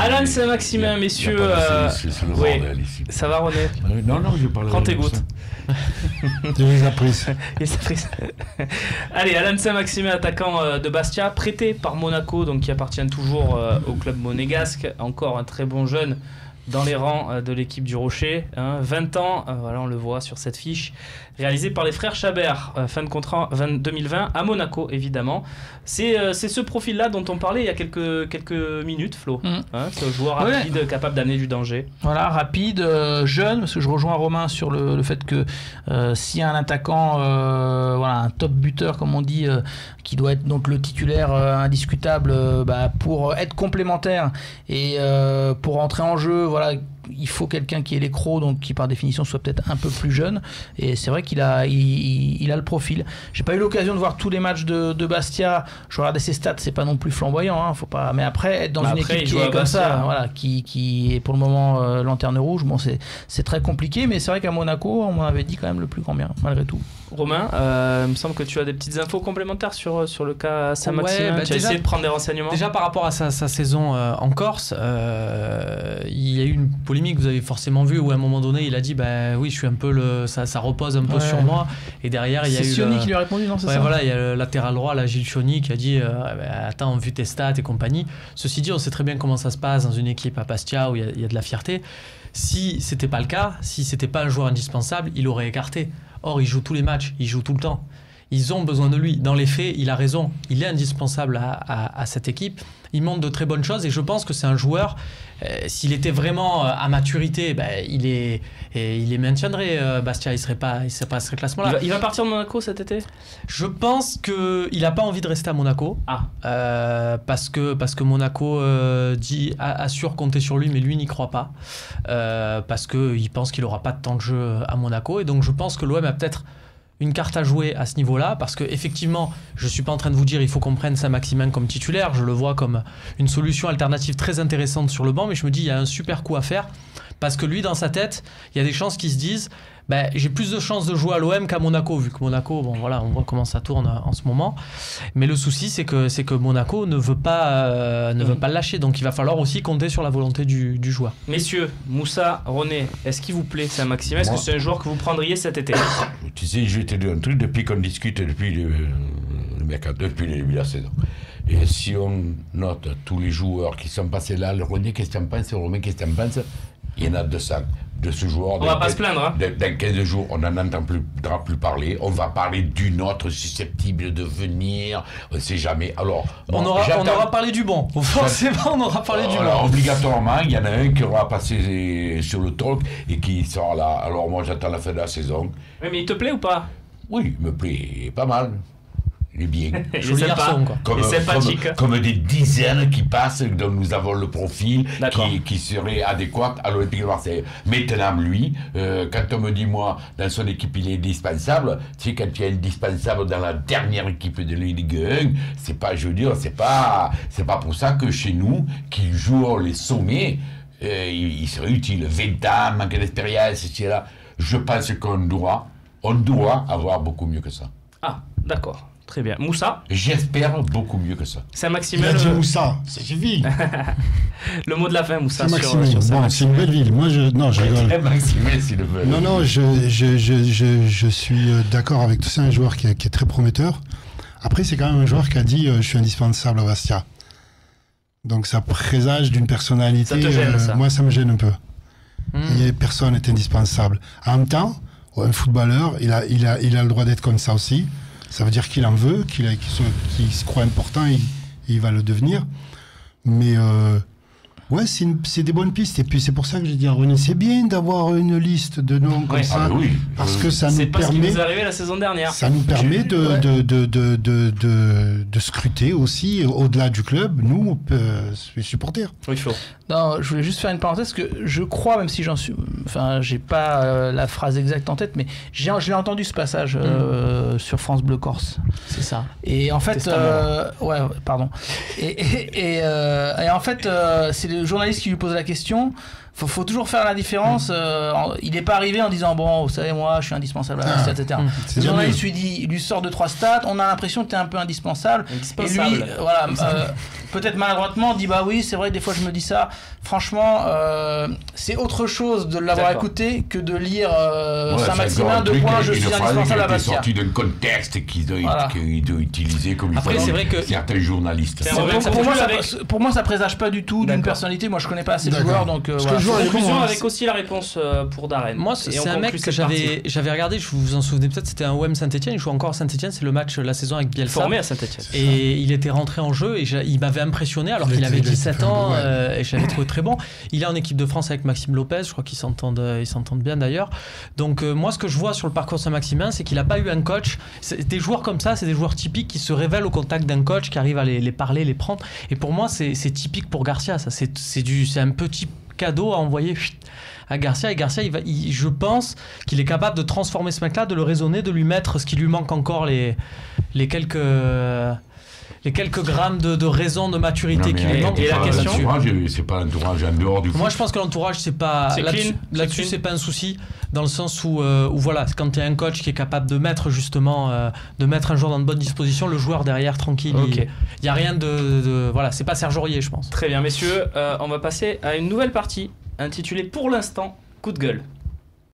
Alan Saint-Maximin, messieurs. C'est le bordel ici. Ça va, René? Non, je parle. Prends tes gouttes. Allez, Alan Saint-Maximin, attaquant de Bastia, prêté par Monaco, donc qui appartient toujours au club monégasque. Encore un très bon jeune dans les rangs de l'équipe du Rocher, 20 ans, voilà, on le voit sur cette fiche, réalisé par les frères Chabert, fin de contrat 2020 à Monaco, évidemment. C'est ce profil-là dont on parlait il y a quelques minutes, Flo. Ce joueur rapide, capable d'amener du danger. Voilà, rapide, jeune, parce que je rejoins Romain sur le fait que s'il y a un attaquant, voilà, un top buteur, comme on dit, qui doit être donc le titulaire indiscutable pour être complémentaire et pour entrer en jeu, voilà, il faut quelqu'un qui ait les crocs, donc qui par définition soit peut-être un peu plus jeune, et c'est vrai qu'il a le profil. J'ai pas eu l'occasion de voir tous les matchs de Bastia, je regardais ses stats, c'est pas non plus flamboyant, faut pas, mais après être dans une équipe qui est comme ça, voilà, qui est pour le moment lanterne rouge, bon, c'est très compliqué, mais c'est vrai qu'à Monaco on m'en avait dit quand même le plus grand bien malgré tout. Romain, il me semble que tu as des petites infos complémentaires sur le cas Saint-Maximin. Tu as essayé de prendre des renseignements. Déjà par rapport à sa saison en Corse, il y a eu une polémique, vous avez forcément vu, où à un moment donné il a dit oui, je suis un peu ça repose un peu sur moi, et derrière il y a eu Sioni qui lui a répondu, non, c'est ça, voilà, il y a le latéral droit, là, Gilles Sioni, qui a dit attends, vu tes stats et compagnie. Ceci dit, on sait très bien comment ça se passe dans une équipe à Bastia où il y a de la fierté. Si c'était pas le cas, si c'était pas un joueur indispensable, il aurait écarté. Or, il joue tous les matchs, il joue tout le temps. Ils ont besoin de lui. Dans les faits, il a raison. Il est indispensable à cette équipe. Il montre de très bonnes choses, et je pense que c'est un joueur, s'il était vraiment à maturité, il les maintiendrait. Bastia, il ne serait pas à ce classement-là. Il va partir de Monaco cet été ? Je pense qu'il n'a pas envie de rester à Monaco. Parce que Monaco assure compter sur lui, mais lui n'y croit pas. Parce qu'il pense qu'il n'aura pas de temps de jeu à Monaco. Et donc je pense que l'OM a peut-être une carte à jouer à ce niveau-là, parce que effectivement, je suis pas en train de vous dire il faut qu'on prenne Saint-Maximin comme titulaire, je le vois comme une solution alternative très intéressante sur le banc, mais je me dis il y a un super coup à faire, parce que lui, dans sa tête, il y a des chances qu'il se disent j'ai plus de chances de jouer à l'OM qu'à Monaco, vu que Monaco, bon voilà, on voit comment ça tourne en ce moment. Mais le souci, c'est que Monaco ne veut pas le lâcher, donc il va falloir aussi compter sur la volonté du joueur. Messieurs, Moussa, René, est-ce qu'il vous plaît Saint-Maximin ? Est-ce que c'est un joueur que vous prendriez cet été ? Tu sais, je vais te dire un truc, depuis qu'on discute, depuis le début de la saison. Et si on note tous les joueurs qui sont passés là, le René, qu'est-ce que tu en penses, Romain, qu'est-ce que tu en penses ? Il y en a 200 de ce joueur. On va pas se plaindre. Dans 15 jours, on n'en entendra plus parler. On va parler d'une autre susceptible de venir. On ne sait jamais. Alors, on aura parlé du bon. Forcément, on aura parlé du bon. Obligatoirement, il y en a un qui aura passé sur le talk et qui sera là. Alors moi, j'attends la fin de la saison. Oui, mais il te plaît ou pas ? Oui, il me plaît pas mal. Il est bien. Il est sympa. Il est sympathique. Comme des dizaines qui passent, dont nous avons le profil qui serait adéquat à l'Olympique de Marseille. Maintenant, lui, quand on me dit, moi, dans son équipe, il est indispensable, tu sais, quand tu es indispensable dans la dernière équipe de la Ligue 1, c'est pas, je veux dire, c'est pas pour ça que chez nous, qui jouons les sommets, il serait utile. 20 ans, manque d'expérience, etc. Je pense qu'on doit avoir beaucoup mieux que ça. Ah, d'accord. Très bien. Moussa ? J'espère beaucoup mieux que ça. Saint-Maximin. Il a dit Moussa, ça suffit. Le mot de la fin, Moussa. Saint-Maximin. Bon, c'est une belle ville. Moi, je rigole. Saint-Maximin, s'il le veut. Non, je suis d'accord avec tout ça. Un joueur qui est très prometteur. Après, c'est quand même un joueur qui a dit je suis indispensable à Bastia. Donc, ça présage d'une personnalité. Ça te gêne, ça ? Moi, ça me gêne un peu. Personne n'est indispensable. En même temps, un footballeur, il a le droit d'être comme ça aussi. Ça veut dire qu'il en veut, qu'il se croit important et il va le devenir. Mais ouais, c'est des bonnes pistes. Et puis c'est pour ça que j'ai dit à René, c'est bien d'avoir une liste de noms comme ça. Parce que ça nous permet... C'est pas ce qui nous est arrivé la saison dernière. Ça nous permet de scruter aussi, au-delà du club, nous, on peut supporter. Oui, Flo. Non, je voulais juste faire une parenthèse, que je crois, même si j'ai pas la phrase exacte en tête, mais je l'ai entendu ce passage sur France Bleu Corse. C'est ça. Et en fait, ouais, pardon. Et en fait, c'est le journaliste qui lui pose la question. Faut toujours faire la différence. Il n'est pas arrivé en disant bon, vous savez, moi, je suis indispensable à Bastia, etc. Le journaliste lui sort 2-3 stats. On a l'impression que tu es un peu indispensable. Et lui, voilà, peut-être maladroitement, dit bah oui, c'est vrai, des fois je me dis ça. franchement, c'est autre chose de l'avoir écouté que de lire Saint-Maximin, 2 points, je suis indispensable à Bastia. Sorti d'un contexte qu'il doit utiliser comme il faut certains journalistes. Pour moi, ça présage pas du tout d'une personnalité. Moi, je connais pas assez de joueurs, donc conclusion avec aussi la réponse pour Darren. Moi, c'est un mec que j'avais regardé, je vous en souvenez peut-être, c'était un OM Saint-Etienne, il joue encore à Saint-Etienne, c'est le match la saison avec Bielsa. Formé à Saint-Etienne. Et il était rentré en jeu et il m'avait impressionné alors qu'il avait 17 ans et je l'avais trouvé très bon. Il est en équipe de France avec Maxime Lopez, je crois qu'ils s'entendent bien d'ailleurs. Donc moi, ce que je vois sur le parcours de Saint-Maximin, c'est qu'il n'a pas eu un coach. Des joueurs comme ça, c'est des joueurs typiques qui se révèlent au contact d'un coach, qui arrive à les parler, les prendre. Et pour moi, c'est typique pour Garcia. Ça, c'est un petit cadeau à envoyer à Garcia. Et Garcia, je pense qu'il est capable de transformer ce mec-là, de le raisonner, de lui mettre ce qui lui manque encore, les quelques grammes de raison, de maturité qui lui manquent. Et la question, c'est pas l'entourage en dehors du foot. Moi, je pense que l'entourage, c'est pas là-dessus, c'est pas un souci, dans le sens où voilà, quand il y a un coach qui est capable de mettre justement, de mettre un joueur dans de bonnes dispositions, le joueur derrière tranquille. Il y a rien de voilà, c'est pas Serge Aurier, je pense. Très bien, messieurs, on va passer à une nouvelle partie intitulée pour l'instant coup de gueule.